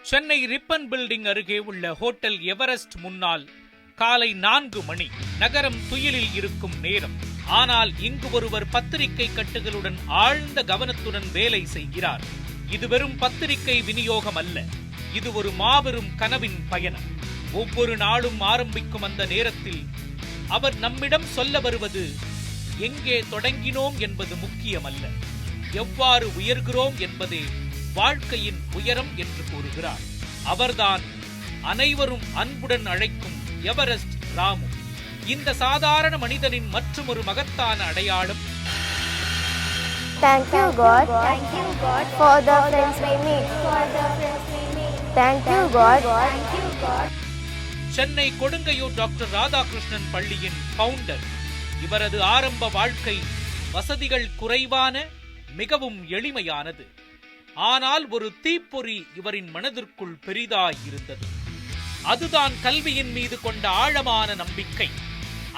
Chennai ribbon building அருகே உள்ள hotel Everest முன்னால் காலை 4 மணி. நகரம் துயிலில் இருக்கும் நேரம். ஆனால் இங்கு ஒருவர் பத்திரிகை கட்டுகளுடன் ஆழ்ந்த கவனத்துடன் வேலை செய்கிறார். இது வெறும் பத்திரிகை விநியோகம் அல்ல, இது ஒரு மாபெரும் கனவின் பயணம். ஒவ்வொரு நாளும் ஆரம்பிக்கும் அந்த நேரத்தில் அவர் நம்மிடம் சொல்ல வருவது, எங்கே தொடங்கினோம் என்பது முக்கியமல்ல, எவ்வாறு உயர்கிறோம் என்பதே வாழ்க்கையின் உயரம் என்று கூறுகிறார். அவர்தான் அனைவரும் அன்புடன் அழைக்கும் எவரெஸ்ட் ராமு. இந்த சாதாரண மனிதனின் மற்றொரு மகத்தான அடையாளம், Thank you God. Thank you God for the friends we meet. Thank you God. Thank you God. Chennai Kodungaiyur doctor Radhakrishnan பள்ளியின் பவுண்டர். இவரது ஆரம்ப வாழ்க்கை வசதிகள் குறைவான, மிகவும் எளிமையானது. ஆனால் ஒரு தீப்பொறி இவரின் மனதிற்குள் பெரிதாய் இருந்தது. அதுதான் கல்வியின் மீது கொண்ட ஆழமான நம்பிக்கை.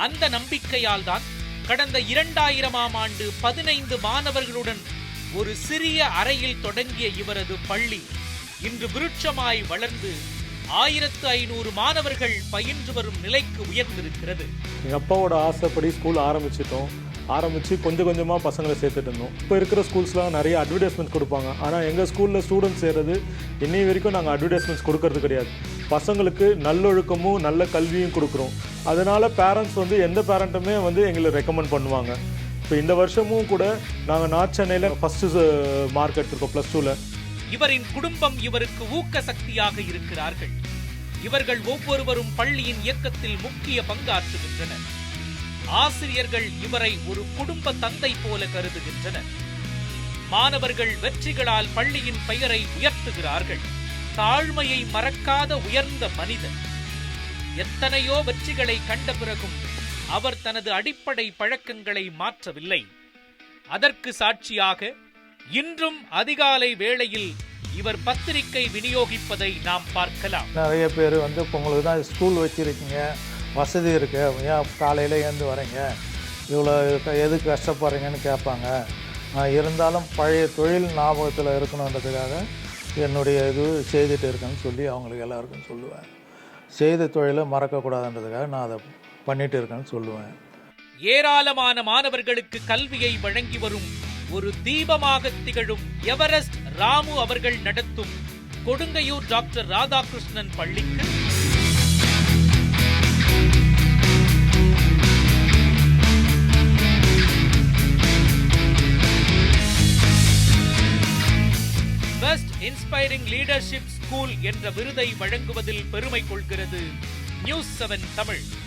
அந்த நம்பிக்கையால் தான் கடந்த 2000ஆம் ஆண்டு 15 மாணவர்களுடன் ஒரு சிறிய அறையில் தொடங்கிய இவரது பள்ளி இன்று விருட்சமாய் வளர்ந்து 1500 மாணவர்கள் பயின்று வரும் நிலைக்கு உயர்ந்திருக்கிறது. எங்கள் அப்பாவோட ஆசைப்படி ஸ்கூல் ஆரம்பித்து கொஞ்சம் கொஞ்சமாக பசங்களை சேர்த்துட்டு இருந்தோம். இப்போ இருக்கிற ஸ்கூல்ஸ்லாம் நிறைய அட்வர்டைஸ்மெண்ட்ஸ் கொடுப்பாங்க. ஆனால் எங்கள் ஸ்கூலில் ஸ்டூடெண்ட்ஸ் சேர்றது இன்னை வரைக்கும் நாங்கள் அட்வர்டைஸ்மெண்ட்ஸ் கொடுக்கறது கிடையாது. பசங்களுக்கு நல்லொழுக்கமும் நல்ல கல்வியும் கொடுக்குறோம். அதனால் பேரண்ட்ஸ் எந்த பேரண்ட்டுமே எங்களை ரெக்கமெண்ட் பண்ணுவாங்க. இப்போ இந்த வருஷமும் கூட நாங்கள் நார்த் சென்னையில் ஃபஸ்ட்டு மார்க் எடுத்திருக்கோம் +2ல். இவரின் குடும்பம் இவருக்கு ஊக்க சக்தியாக இருக்கிறார்கள். இவர்கள் ஒவ்வொருவரும் பள்ளியின் இயக்கத்தில் முக்கிய பங்காற்றுகின்றனர். ஆசிரியர்கள் இவரை ஒரு குடும்ப தந்தை போல கருதுகின்றனர். மாணவர்கள் வெற்றிகளால் பள்ளியின் பெயரை உயர்த்துகிறார்கள். தாழ்மையை மறக்காத உயர்ந்த மனிதன். எத்தனையோ வெற்றிகளை கண்ட பிறகும் அவர் தனது அடிப்படை பழக்கங்களை மாற்றவில்லை. அதற்கு சாட்சியாக இன்றும் அதிகாலை வேளையில் இவர் பத்திரிகை விநியோகிப்பதை நாம் பார்க்கலாம். நிறைய பேர் உங்களுக்கு தான் ஸ்கூல் வச்சுருக்கீங்க, வசதி இருக்கு, ஏன் காலையில் ஏந்து வரீங்க, இவ்வளோ எதுக்கு கஷ்டப்படுறீங்கன்னு கேட்பாங்க. இருந்தாலும் பழைய தொழில் ஞாபகத்தில் இருக்கணுன்றதுக்காக என்னுடைய இது செய்துட்டு இருக்கேன்னு சொல்லி அவங்களுக்கு எல்லாருக்கும் சொல்லுவேன். செய்த தொழிலை மறக்கக்கூடாதுன்றதுக்காக நான் அதை பண்ணிட்டு இருக்கேன்னு சொல்லுவேன். ஏராளமான மாணவர்களுக்கு கல்வியை வழங்கி வரும் ஒரு தீபமாக திகழும் எவரெஸ்ட் ராமு அவர்கள் நடத்தும் கொடுங்கையூர் டாக்டர் ராதாகிருஷ்ணன் பள்ளிக்கு பெஸ்ட் இன்ஸ்பைரிங் லீடர்ஷிப் ஸ்கூல் என்ற விருதை வழங்குவதில் பெருமை கொள்கிறது நியூஸ் 7 தமிழ்.